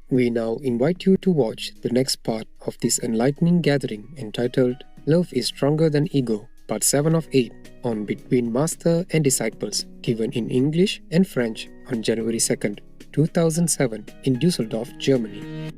We now invite you to watch the next part of this enlightening gathering entitled Love is Stronger Than Ego, Part 7 of 8 on Between Master and Disciples, given in English and French on January 2nd, 2007 in Düsseldorf, Germany.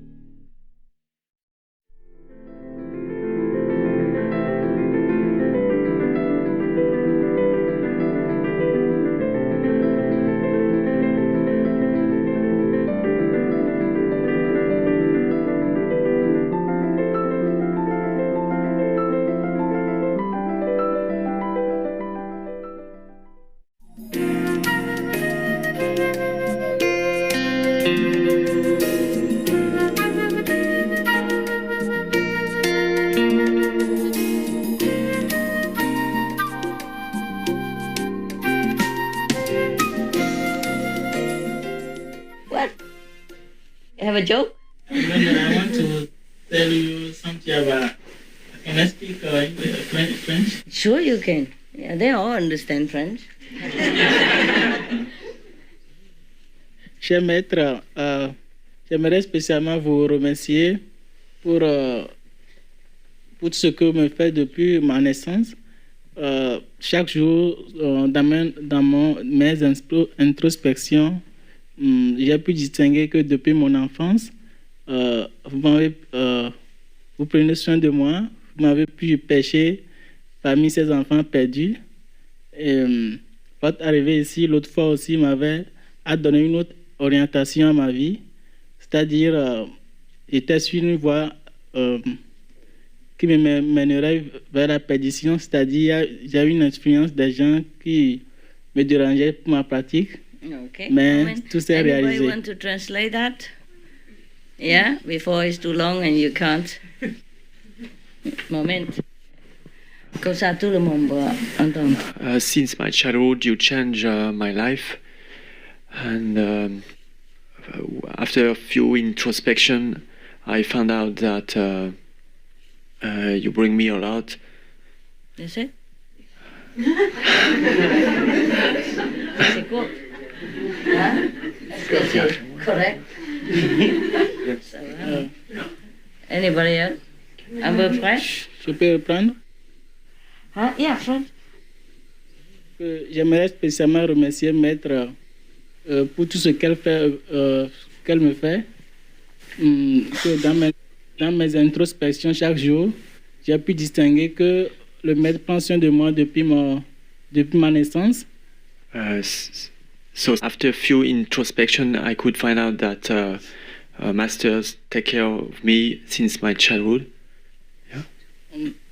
What? You have a joke? No, I want to tell you something about. Can I speak French? Sure you can. Yeah, they all understand French. Cher maître, j'aimerais spécialement vous remercier pour tout ce que vous me faites depuis ma naissance. Chaque jour, dans mes introspections, j'ai pu distinguer que depuis mon enfance, vous prenez soin de moi, vous m'avez pu pêcher parmi ces enfants perdus. Et votre arrivée ici, l'autre fois aussi, m'avait donné une autre orientation à ma vie. C'est-à-dire, j'étais sur une voie qui me mènerait vers la perdition. C'est-à-dire, j'ai eu une influence des gens qui me dérangeaient pour ma pratique. Okay. Mais tout s'est Anybody réalisé. want to translate that? Yeah, before it's too long and you can't. Moment. Comme ça, tout le monde va entendre. Since my childhood, you changed my life, and after a few introspection, I found out that you bring me a lot. That's it? C'est quoi? Hein? Est-ce que c'est correct? Ça va? Anybody else? À peu près? Je peux reprendre? Huh? Yeah, French. J'aimerais spécialement remercier Maître pour tout ce qu'elle me fait. Que dans mes introspections chaque jour, j'ai pu distinguer que le Maître prend soin de moi depuis ma naissance. So after a few introspection, I could find out that masters take care of me since my childhood.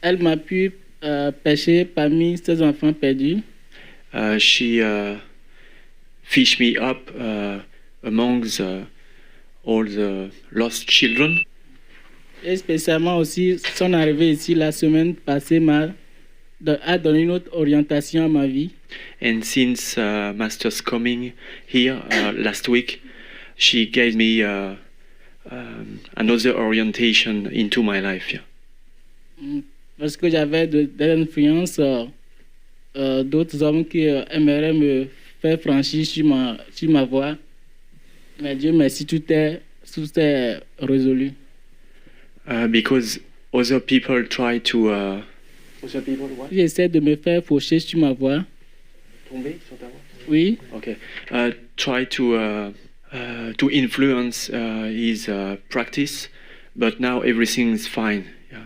Elle m'a pu pêcher parmi ces enfants perdus. She fished me up amongst all the lost children. Et spécialement aussi, son arrivée ici la semaine passée a donné une autre orientation à ma vie. And since Master's coming here last week, she gave me another orientation into my life. Yeah. Parce que j'avais des influences d'autres hommes qui aimeraient me faire franchir sur ma voie. Mais Dieu merci, tout est résolu. Because other people try to... other people what? J'essaie de me faire faucher sur ma voie. Tomber sur ta voie? Oui. Okay. Try to influence his practice, but now everything is fine. Yeah.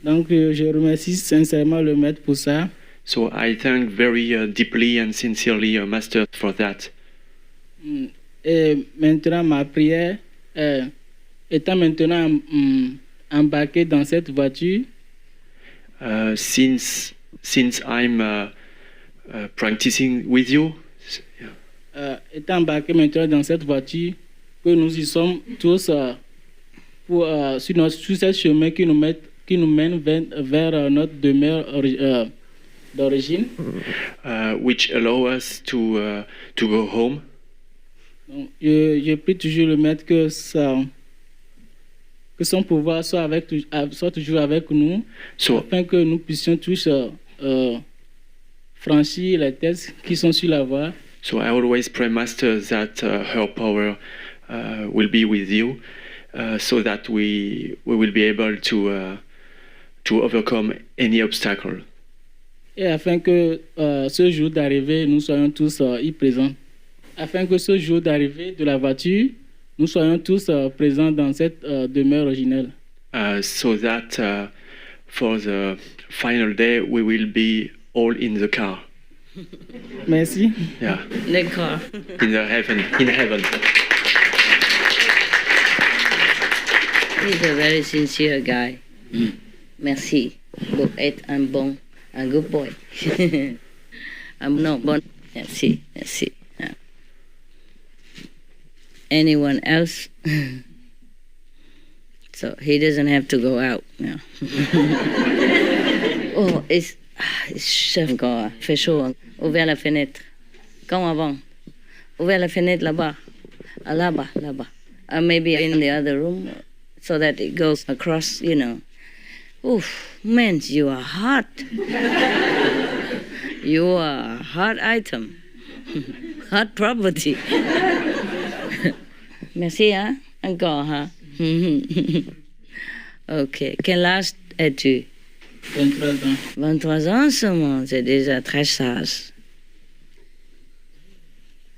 Donc je remercie sincèrement le maître pour ça. So I thank very deeply and sincerely Master for that. Et maintenant ma prière, étant maintenant embarqué dans cette voiture, Since I'm practicing with you, étant embarqué maintenant dans cette voiture, que nous y sommes tous sur ce chemin qui nous mène vers notre demeure d'origine. which allow us to go home. Donc, je prie toujours le maître que son pouvoir soit toujours avec nous, So afin que nous puissions tous franchir les tests qui sont sur la voie. I always pray, Master, that her power will be with you, so that we will be able to overcome any obstacle. Et afin que ce jour d'arrivée, nous soyons tous y présents. Afin que ce jour d'arrivée de la voiture, nous soyons tous présents dans cette demeure originelle. So that for the final day, we will be all in the car. Merci. Yeah, The car. in heaven. He's a very sincere guy. Merci. Vous êtes un good boy. No, bon. Merci. Yeah. Anyone else? So he doesn't have to go out. Yeah. Oh, it's chef encore. Fait chaud. Ouvert la fenêtre. Comme avant. Ouvert la fenêtre là-bas. Là-bas. Maybe in the other room, so that it goes across, you know. Oof, man, you are hot. You are a hot item. Hot property. Merci, hein? Encore, hein? Ok. Quel âge as-tu? 23 ans. 23 ans seulement, c'est déjà très sage.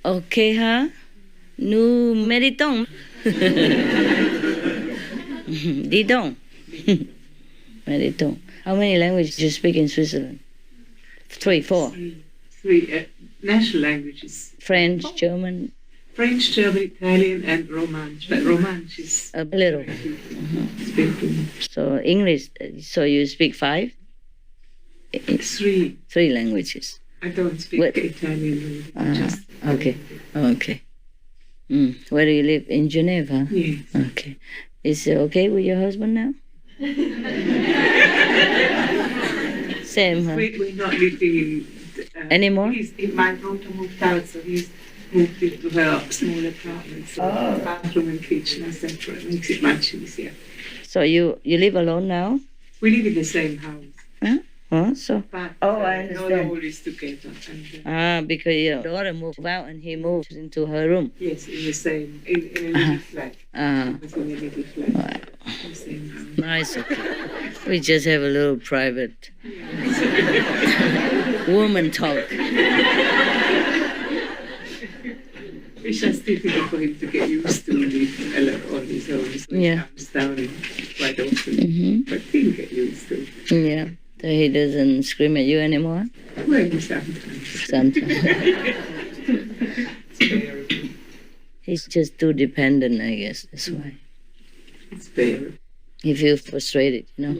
Ok, hein? Nous méditons. Dis donc. Méditons. How many languages do you speak in Switzerland? 3, 4. Three national languages: French, German, French, German, Italian, and Romansh. But Romansh is a little. speaking So English, so you speak 5? three. 3 languages. I don't speak What? Italian. Just Okay. Where do you live? In Geneva? yes. Okay. Is it okay with your husband now? Same, huh? We're not living in Anymore? My daughter moved out, so he's moved into her small apartment. So the bathroom and kitchen are separate. Makes it much easier. So you live alone now? We live in the same house, Huh? So but I not understand. always together. And, because your daughter moved out and he moved into her room. yes, in the same in a little flat. It was in a little flat. Wow. In the same house. Nice, okay. We just have a little private woman talk. It's just difficult for him to get used to live on his own. So Yeah. he comes down quite often. Mm-hmm. But he'll get used to it. Yeah. So he doesn't scream at you anymore? Well, sometimes. Sometimes. He's just too dependent, I guess. That's why. It's better. He feels frustrated, you know.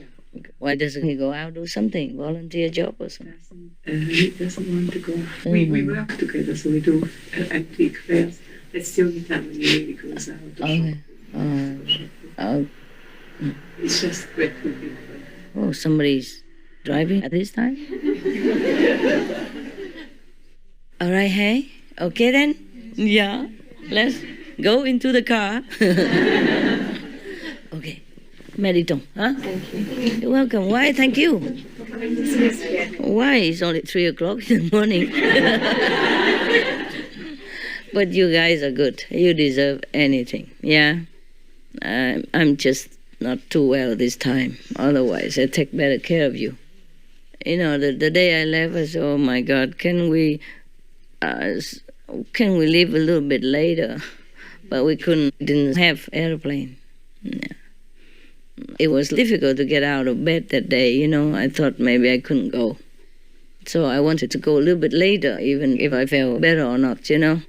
Why doesn't he go out, do something, volunteer job or something? He doesn't want to go. We work together, so we do antique fairs. That's the only time when he really goes out. to Okay. shop. It's just dreadful different. Oh, somebody's driving at this time? All right, hey? Okay then? Yeah. Let's go into the car. Okay. Méditons, huh? Thank you. You're welcome. Why? Thank you. Why? It's only 3 o'clock in the morning. But you guys are good. You deserve anything. Yeah? I'm just not too well this time. Otherwise, I take better care of you. You know, the day I left, I said, oh my God, can we leave a little bit later? But we didn't have airplane. Yeah. It was difficult to get out of bed that day, you know. I thought maybe I couldn't go. So I wanted to go a little bit later, even if I felt better or not, you know.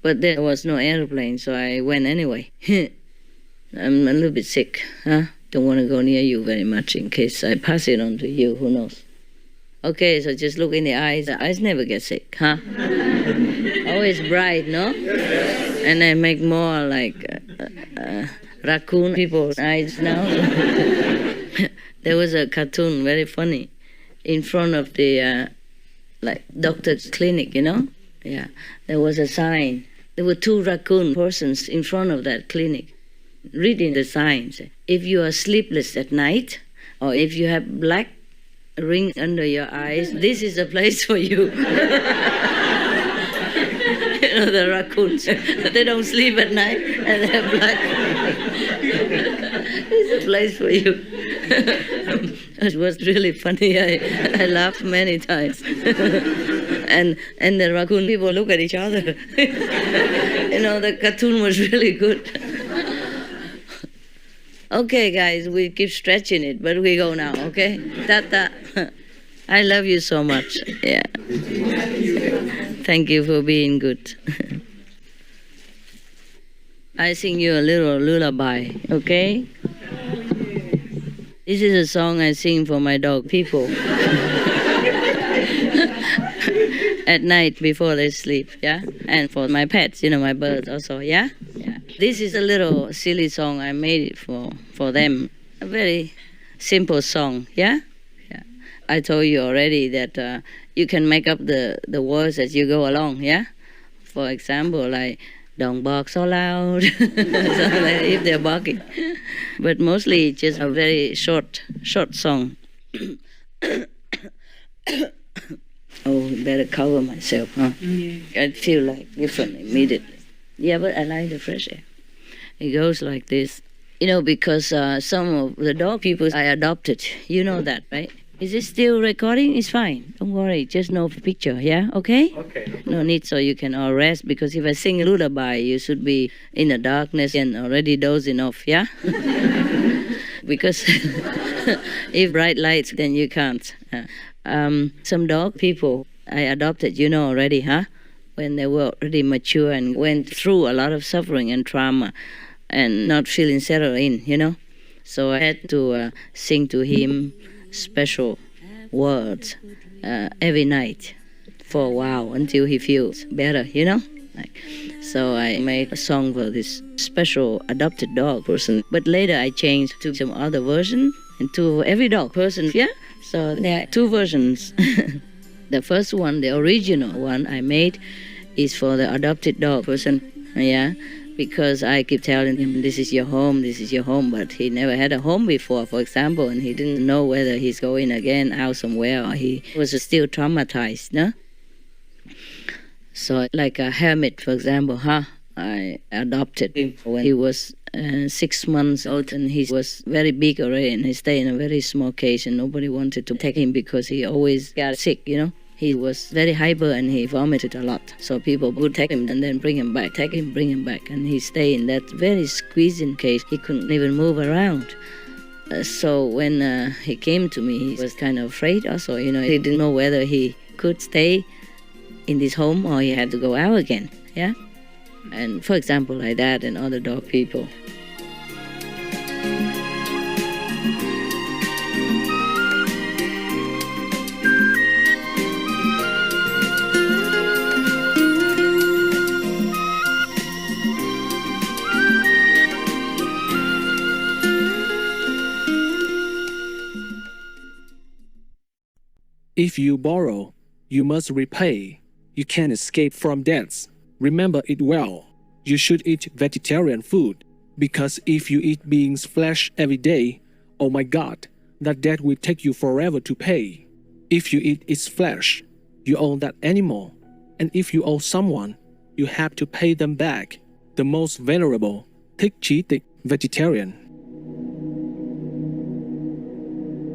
But there was no airplane, so I went anyway. I'm a little bit sick, huh? Don't want to go near you very much in case I pass it on to you, who knows. Okay, so just look in the eyes. The eyes never get sick, huh? Always bright, no? And I make more like raccoon people's eyes now. There was a cartoon, very funny, in front of the like doctor's clinic, you know? Yeah, there was a sign. There were 2 raccoon persons in front of that clinic reading the signs. If you are sleepless at night, or if you have black ring under your eyes, this is a place for you. You know, the raccoons. They don't sleep at night and they're black. It's a place for you. It was really funny. I laughed many times. and the raccoon people look at each other. The cartoon was really good. Okay, guys, we keep stretching it, but we go now, okay? Tata. I love you so much. Yeah. Thank you for being good. I sing you a little lullaby, okay? This is a song I sing for my dog people. At night before they sleep, yeah? And for my pets, my birds also, yeah? Yeah. This is a little silly song I made it for them. A very simple song, yeah? Yeah. I told you already that you can make up the words as you go along, yeah? For example, like, don't bark so loud, if they're barking. But mostly it's just a very short song. Oh, better cover myself, huh? Yeah. I feel like different immediately. Yeah, but I like the fresh air. It goes like this. Because some of the dog people I adopted, you know that, right? Is it still recording? It's fine. Don't worry. Just no picture, yeah? Okay? Okay. No need, so you can all rest, because if I sing a lullaby, you should be in the darkness and already dozing off, yeah? Because if bright lights, then you can't. Some dog people I adopted, already, huh? When they were already mature and went through a lot of suffering and trauma and not feeling settled in, So I had to sing to him special words every night for a while until he feels better, So I made a song for this special adopted dog person. But later I changed to some other version and to every dog person, yeah? So there are two versions. The first one, the original one I made, is for the adopted dog person, yeah? Because I keep telling him, this is your home, but he never had a home before, for example, and he didn't know whether he's going again out somewhere or he was still traumatized, no? So like a hermit, for example, I adopted him when he was 6 months old, and he was very big already, and he stayed in a very small cage, and nobody wanted to take him because he always got sick, He was very hyper and he vomited a lot. So people would take him and then bring him back, take him, bring him back. And he stayed in that very squeezing cage. He couldn't even move around. So when he came to me, he was kind of afraid also. He didn't know whether he could stay in this home or he had to go out again. Yeah? And for example, like that and other dog people. If you borrow, you must repay. You can't escape from debts. Remember it well. You should eat vegetarian food, because if you eat being's flesh every day, oh my God, that debt will take you forever to pay. If you eat its flesh, you own that animal. And if you owe someone, you have to pay them back. The most venerable, thích trí tịch, vegetarian.